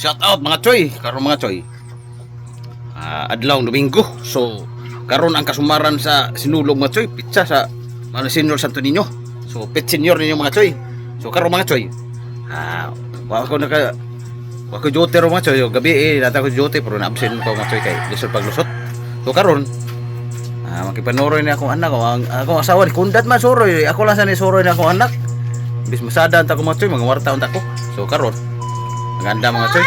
Shout out mga choy, karon mga choy. Adlaw Domingo. So karon ang kasumaran sa sinulog mga choy, pizza sa mga senior Santo Niño. So pit senior ninyo mga choy. So karon mga choy. Wa ko jote ro mga choy, gabi data ko jote pero na-absent ko mga choy kay lisod paglusot. So karon makipanoroy ni akong anak, akong asawa ni kundat man soroy. Ako lang sa ni soroy ni akong anak. Bis masada ta ko mga choy, mga warta unta ko. So karon maganda mga choy.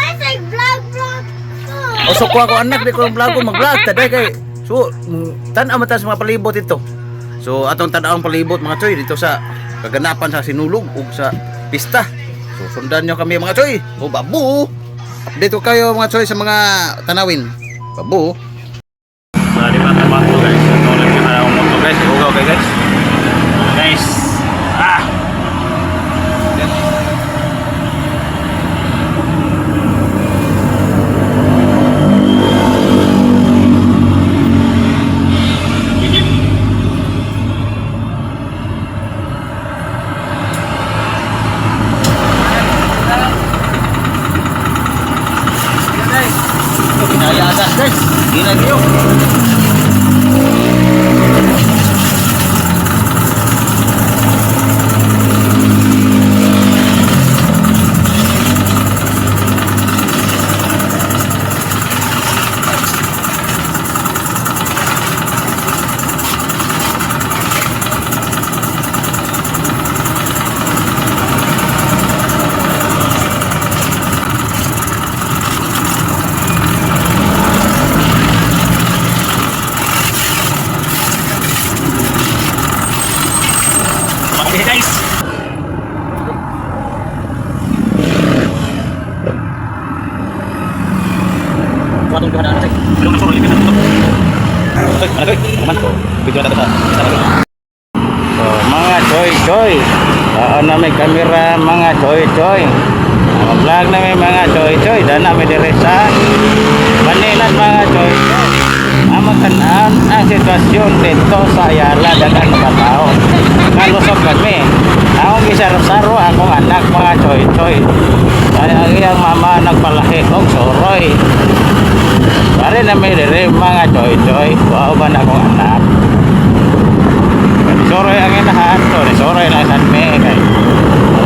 Usok ko ako anak, di ko vlog ko mag-vlog taday kay so tan-aw mata sa mga palibot ito. So atong tan-aw ang palibot mga choy dito sa kaganapan sa sinulog ug sa pista. So sundan nyo kami mga choy. O babu. Update ko kayo mga choy sa mga tanawin. Babu. Di ba tabako guys? Ito lang yung harang moto guys. Ugaw kayo guys. Guys. Pinayaan guys. Hindi na kayo. Okay guys. Kuatong tuhan anak. Belum na soro yung Oy, mana koy? Aman ko. Video na ta sa. So, mga choy-choy. Ano may kamera mga choy-choy. Mag-vlog na may mga choy-choy. Dana may dire sa Manilan mga choy-choy. Amatanaan ang sitwasyon dito sa Ayala dagan mga tao. Ngalusok kami. Akong gisaro-saro akong anak mga choy-choy. Ang iyang mama nagpalahi og soroy. Pare na may dire mga choy-choy. Wow ba na akong anak? Soroy ang inahan. Soroy na isan me.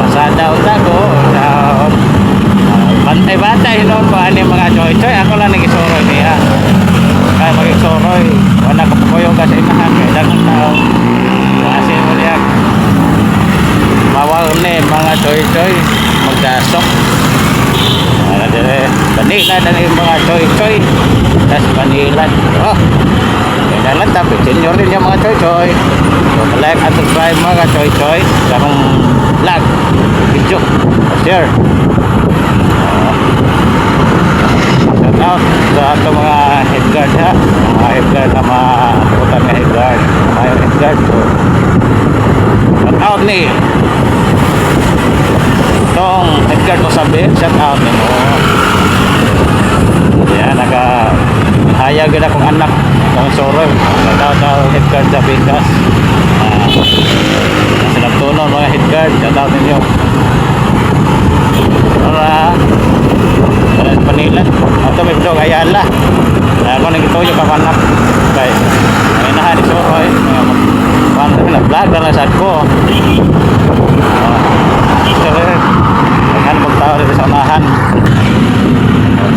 Masada uta ko. Bantay-bantay noon ba ani mga choy-choy. Ako lang nagisoroy niya. Kaya mag-soroy. Wala ko po yung kasi inahan. Kaya dagang tao. Kasi mo niya. Mawal ni mga choy-choy. Magdasok. Banilan na yung mga choy-choy. Tapos banilan. Banilan tapi senior din yung mga choy-choy. So like at subscribe mga choy-choy sa akong vlog. Video. Share. Shout out sa ato mga headguard ha. Mga headguard na mabutan na headguard. Mga headguard. Shout out ni itong headguard mo sabi. Shout out ni mo. Yan, hayag na akong anak akong soroy daw headguard sa Pikas. Silang tunon mga headguard, shout out ninyo para Panilan ito may vlog Ayala ako nagituyo ka anak kaya may nahan ni soroy nag-vlog na lang sa ko ano magtao dito sa unahan.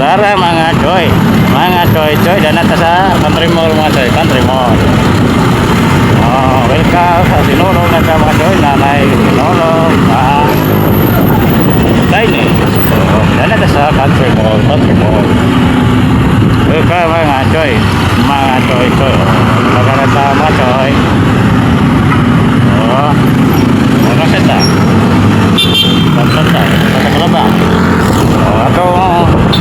Tara mga choy-choy dan nata sa country mall mga choy, country mall. Welcome sa sinulog na sa mga choy, nanay sinulog Daini. Dan nata sa country mall. Welcome mga choy, maganda mga choy. Ano seta? Pagkanta, sa kalabang. Ato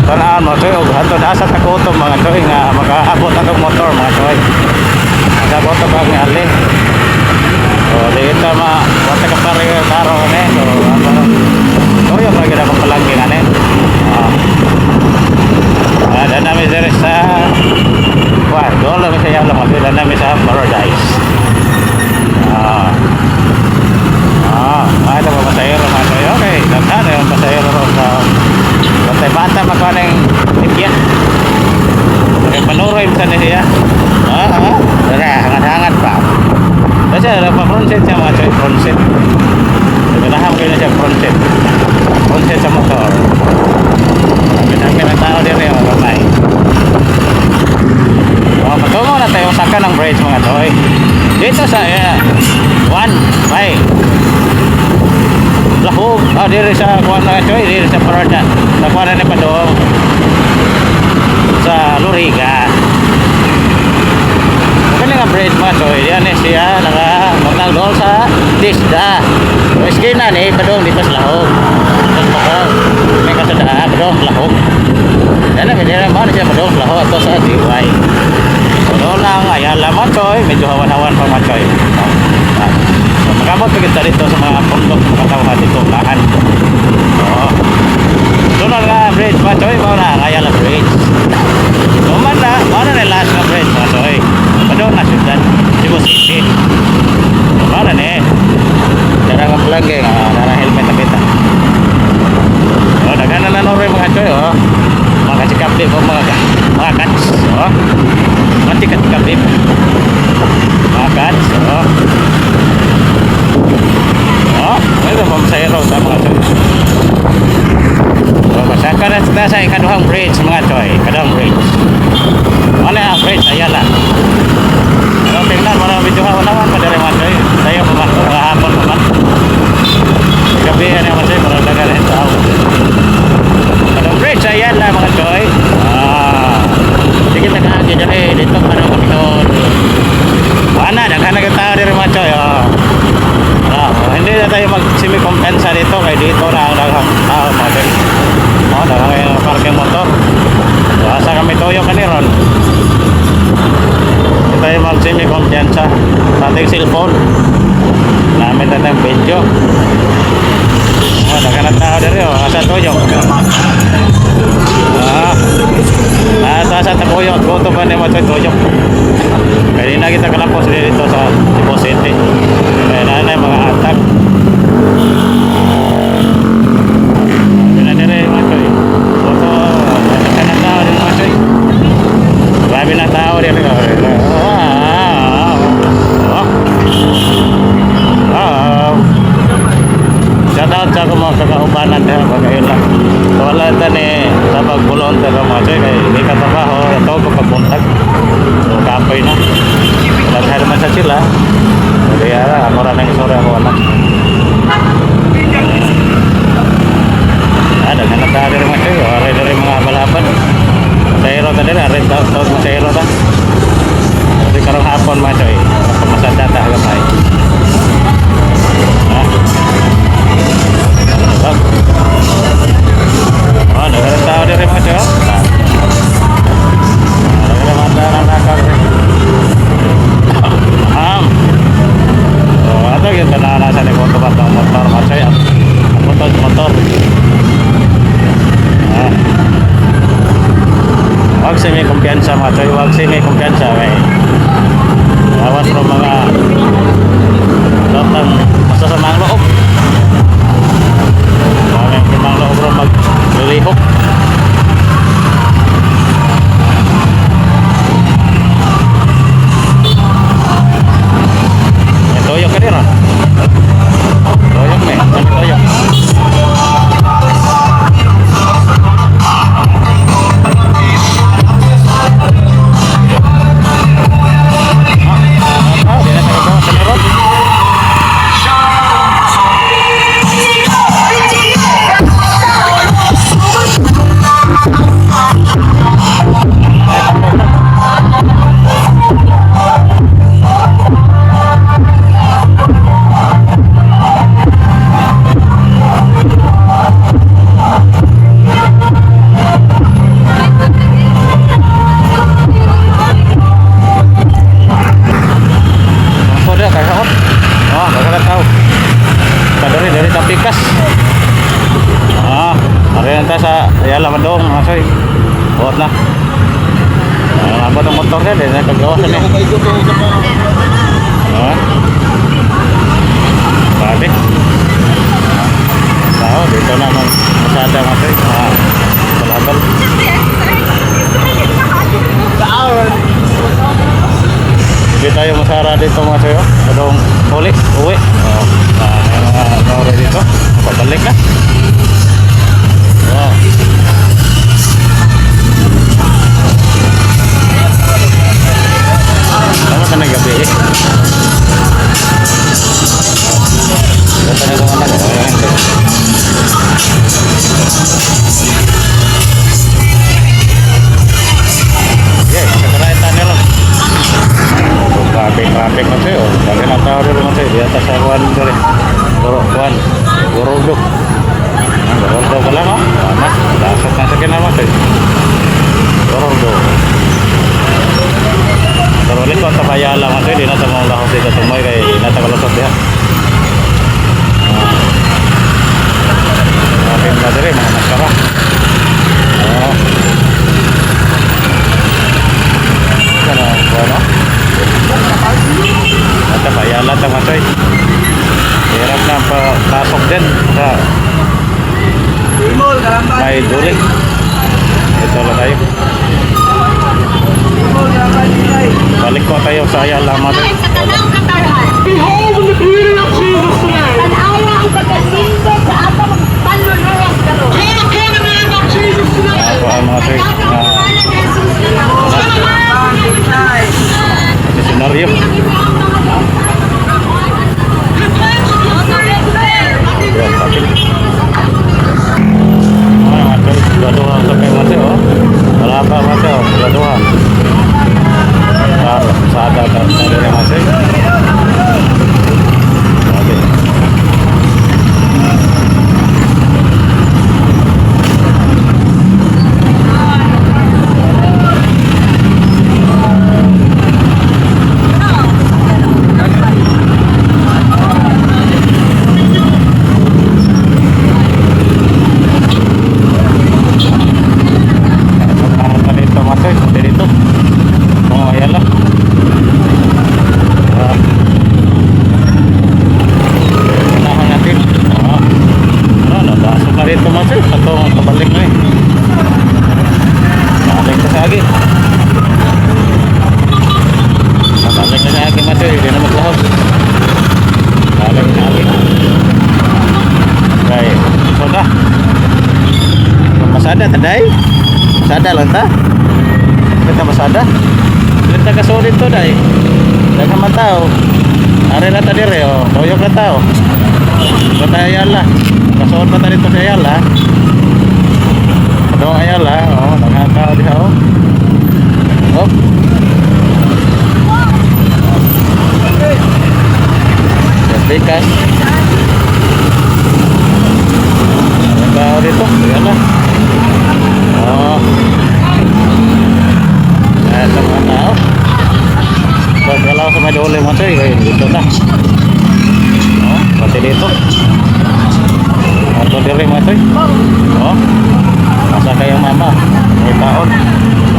tanaan mo choy, ato nasa takoto mga choy nga makaabot atong motor mga choy. Makaabot ang bagong ali. So dito wata ka pare karo ne. So yung lagi na kong palangking ane. Dan namin dire sa doon lang sa yalo kasi dan namin sa Paradise. Ito pa pasahero mga choy. Okay, daghan yung pasahero sa bantay-banta kaneng India. Kaya panuroy sa niya. Dara hangat-hangat pa. Kasi ada pa front seat siya mga choy, front seat. Naganahan kayo na siya front seat. Front seat sa motor. Kami ng tao din yung kamay. Patungo na tayo saka ng bridge mga choy. Dito sa 1, bye. Lahog. Diri sa kuwan na choy, diri sa parada. Sa kuwan na ni Padong. Sa Luriga. Kani nga bridge mga choy, yan siya naka doon sa Tisda. So eskina ni Padong dito sa Lahog. Tapos Padong, may kasada Padong Lahog. Yan na medyo naman siya Padong Lahog ato sa DY. So doon lang Ayala mga choy, medyo hawan-hawan pa mga choy. So magamot kita dito sa mga pundok makatawa dito lahan. So doon nga bridge mga choy, mga na Ayala bridge. So man na last nga bridge mga choy. Padong na syudad, Cebu City. So mana ni? Cara nga pelangge nga nara helmet na kita. Oh, daghan na nanoray mga choy mga sikap di mga kats. Mga sikap di mga kats. Mayroon pa masayro sa mga choy. Masaka na sa ikaduhang bridge mga choy, ikaduhang bridge. Ano ang bridge? Ayala. Pero tingnan mo na video naman padari mga choy. Tayo mga hapon naman. Gabi yan yung mga choy, parang dagan yung tao. Ikaduhang bridge, Ayala mga choy. Sige tagagi dyan dito parang kapiton. Wala, daghan na tao dito mga choy. Hindi na tayo mag-semi-compensa dito kaya dito na ang daghang tao mga choy. Daghang yung parking motor. Asa kami toyo kaniron. Hindi tayo mag-semi-compensa sa ating cellphone. Namin na tayong video. Daghan na tao dito. Asa toyo. Asa tapuyo. Goto ba ni mo toyo. Kaya na kita kalapos dito sa Cebu City. Kaya na mga atak. Pinadere mga choy. Daghan na tao dito mga choy. Grabe na tao dito. Shout out sa mga kagaubanan dito pagkailan. So wala ito ni sa pagbulon dito mga choy. Kaya hindi ka trabaho. Ito ko pagbuntag. So kapoy na. Daghan naman sa sila. Kaya ako rin ang isura ko anak. Daghan na tao dito mga choy. Aray rin mga balaban. Sayro ta dito. Aray tawag mo sayro ta. Kasi karong hapon mga choy. Pamasada ta gamay. Daghan na tao dito mga choy. Daghan na tao na nakar. Ato yung tanana sa negoto ba itong motor mga choy. Motor. Huwag simi kumpiyansa mga choy. Huwag simi kumpiyansa. Awas ng mga datang masasamang loob. Maraming kimang loob rin maglilihok. Toyok ka rin Toyok nih, toyok. Ayala Madong mga soy. Buot na. Abot ang motor ka din. Nagkagawasan eh. Grabe. Dito na masada mga soy. Tagal. Hindi tayo masara dito mga sayo. Anong uwi? Uwi. May mga nore dito. Pabalik na. Ano ka nagabi eh? Ito na naman ako. Yeah, kakaraitan nila. Traffic na sa'yo. Dali na tao rin naman sa'yo. Di atas sa kuwan dali. Kuwan. Gurudok. Gurudok ka lang o. Tama. Lasok na sa kinaman sa'yo. Gurudok. Pero ulit ko sa kaya lang sa'yo. Di na sa mga lahos dito tumoy. Kaya di na sa kalusot diha. Traffic na dali. Mga maskara. Ano? At bayala ta masoy. Hirap na pasok din sa may duling. Ito lang tayo. Balik ko tayo sa Ayala masoy. Behold the beauty of Jesus tonight. Tanawa ang pagkasindot sa atong panluluwas karon. Look on the name of Jesus tonight. Ako ang masoy. Senaryo. Gaduha sa kay Mate oh. Wala pa Mate oh. Gaduha. Sada ka sa Mate. Okay. Masada taday? Masada lang ta? Kita masada? Kita kasulid to day. Daghang man tao. Ari na ta dire oh. Toyok na tao. Bata Ayala. Kasulod pa ta dito sa Ayala. Dong Ayala oh, daghang tao diha oh. Oh. Bikas. Tao dito, Ayala. Oh. Sa mga tao. Pagkalaw sa may dole mo sa'yo, dito na. Oh, pati dito. Ato diri mo sa'yo. Oh. Masa kayong mama. May taon.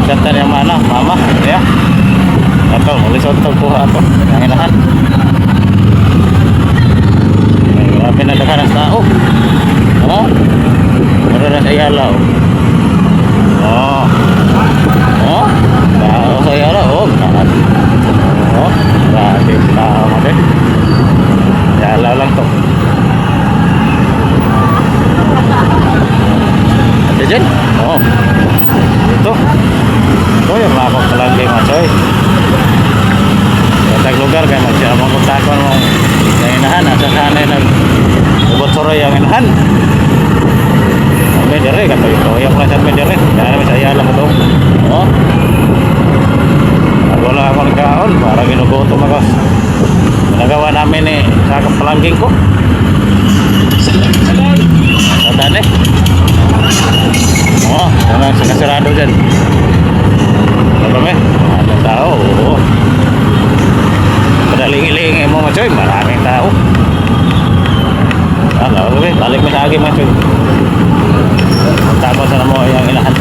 Santa niya mana, mama. Ya. Ato, ulisod ito kuha ito. Ang inahan. Grabe na dagan ang tao. Oh. Ano na sa Ayala oh. Oh. Oh. Tao sa Ayala oh. Oh. Grabe tao mo din. Ayala lang to. Ate dyan? Oh. Ito. Ito yung mga palagi masoy. Sa lugar kayo masyadong mga kontakon mo sa inahan. Asa sanay ubot soroy ang inahan. Medere kan tayo yang pelajar medere jangan bisa Ayala mo to oh wala akong kaon para ginugutom ako nagawa namin ni sa kapalangging ko tatan eh oh jangan sakasarado dyan ano ba ano tao oh padaling-iling mo machoy maraming tao balik mo sa akin machoy tapos na mo yung inahan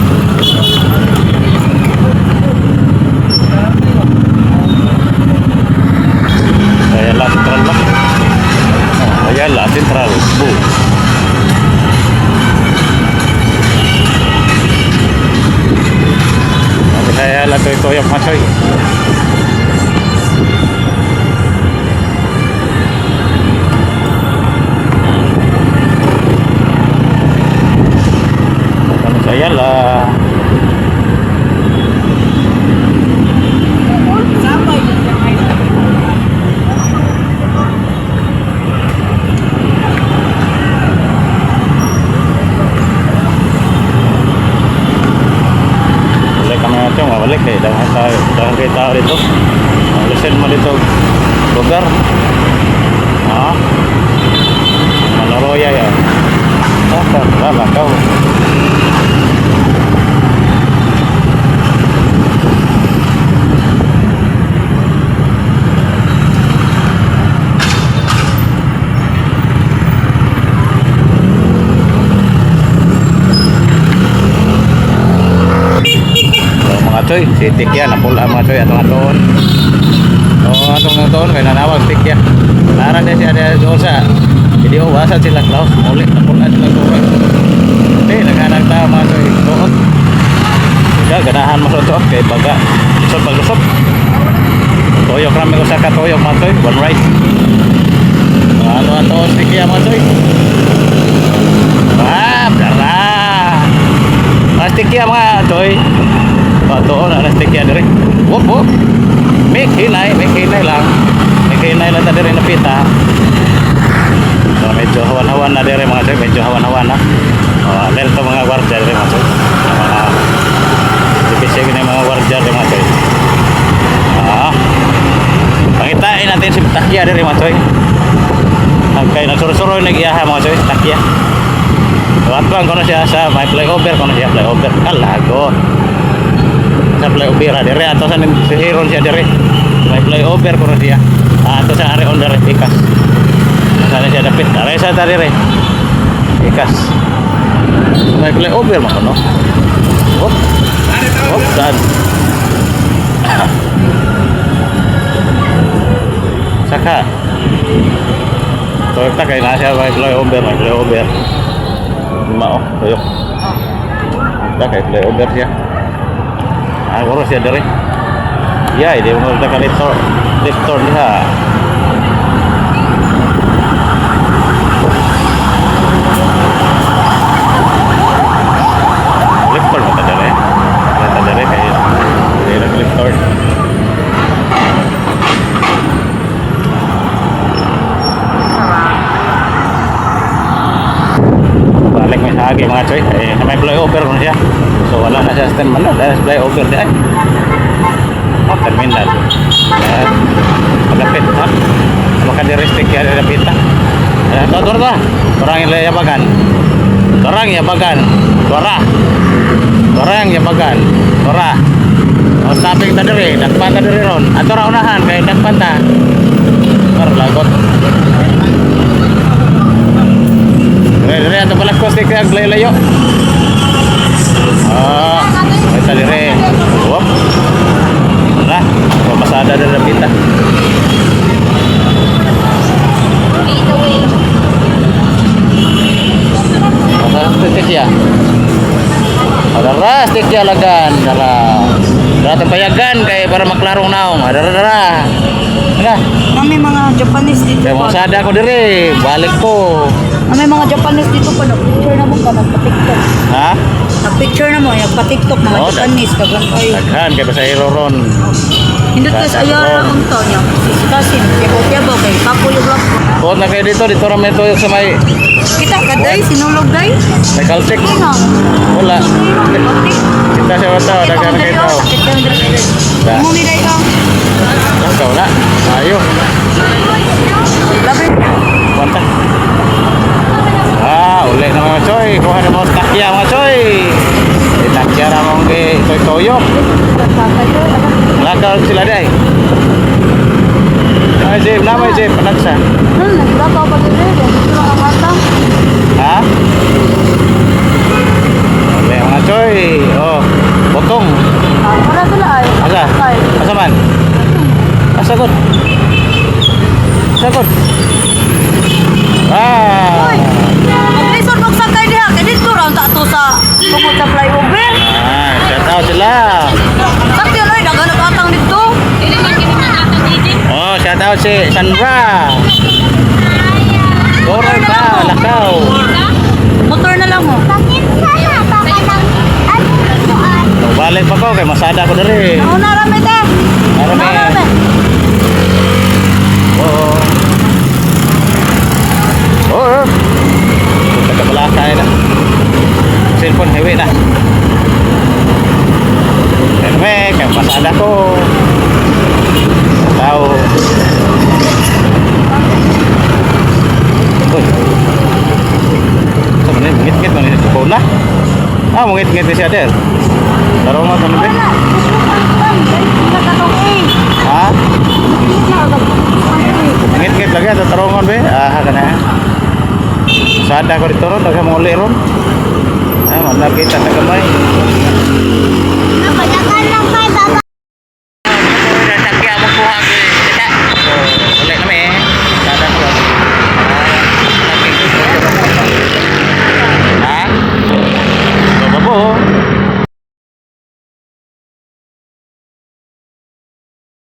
Ayala Central ba? Ayala Central sila tuyok mga choy. Kami saya lah. Balik eh, jangan kayo tao dito. Listen mo dito lugar. Manoroya yan. Lama kau. Choy, si Tikya napula mga choy atong atoon. Atong atoon kay nanawag Tikya. Naran din siya doon sa video wasa sila Klaus ulit napula sila tuwa. Naghanap ta mga choy tuot. Ganahan mo sa tuot kay baga. Isod paglusop. Toyok rami ko sa katoyok mga choy, one right. Ano atoon Tikya mga choy. Dara. Mas Tikya mga choy. Doon na stikya diri. Wop wop. Make hinay lang. Make hinay lang ta diri napita. So medyo hawan-hawan na diri mga choy, medyo hawan-hawan na. Lel to mga gwardiya diri mga choy. Dipisi ni mga gwardiya diri mga choy. Pangitain natin si Takya diri mga choy. Kay nagsuro-suro nag-iyaha mga choy, Takya. Tuwan ko na siya sa may flyover, ko na siya flyover. Kalagot. Sa flyover dire ato sa sihiron siya dire may flyover ko na siya ato sa are on dire ikas sana siya dapit are sa ta dire ikas may flyover mo no hop dan saka Toyota kay na siya may flyover mao tuyok ta kay flyover siya Agora siya dari. Ya, dia mau tekan liftor dia. Liftor mata dari. Mata dari kayak dia liftor. Balik may sagi mga choy. May flyover ko siya. So wala na siya stand man dahil flyover dia. Terminal. Malapit ha. Maka di-restrict ya dapit ha. Tor ta. Orang yang yabagan. Orang yabagan. Orang yabagan. Tora. O stopping ta diri, dakpan ta diri ron. Ato ra unahan kay dakpan ta. Tor lagot. Diri ato balakos kay aglayo. Kita dire. Wop. Nah, pasada dari kita. Ada ya. Ada rastik ya lagan, dara tempayagan kayak para maklarong naong. Ada. Enggak. Kami mga Japanese dito. Kaya mga sada ko dire, balik ko. Kami mga Japanese dito pa picture na mo ka magpa-TikTok. Ha? Picture na mo yung pa-TikTok mga Japanese kagan ay. Daghan kay sa Iroron. Hindot ka sa ayara ang to niya. Sisikasin, tiyabaw kay kapulo vlog. Buot na kayo dito rame to sa may Kita kaday sinulog day. may kalsik. Ano? Wala. Kita siya wata, daghan kayo tao. Mumi day ka. Ikaw na. Ayo. Labi. Kuwanta. Uli na mga choy. Kuha na mo takya mga choy. Takya na mong toy-toyok. Lakaw sila day. Ay, Jim. Namay, Jim. Panagsa. Naglakaw pa din rin. Gusto na kamatang. Ha? Uli mga choy. Oh, botong. Wala sila ay. Asa? Asa man? Asa god? Asa god? Mag-resort magsakay diha. Kaya dito raw ta to sa tungkol sa flyover. Shout out sila. Sakyo daw si Sandra. Doroy pa, lakaw. Motor na lang mo. Bakit sana? Baka lang. Balik pa ko kay masada ko diri. Nauna rami te. Marami. Oo. Oo. Taga-Balakay na. Cellphone highway na. Anyway, kaya masada ko. Tao. Uy. Ito man yun, ngit-ngit man yun. Ikaw na. Mungit-ngit si Adel. Tarong mo, ano ba? Ha? Ngit-ngit lagi, ito tarongan ba? Ka na. Sada ko dito ron, daga mga uli ron. Manar kita na kamay.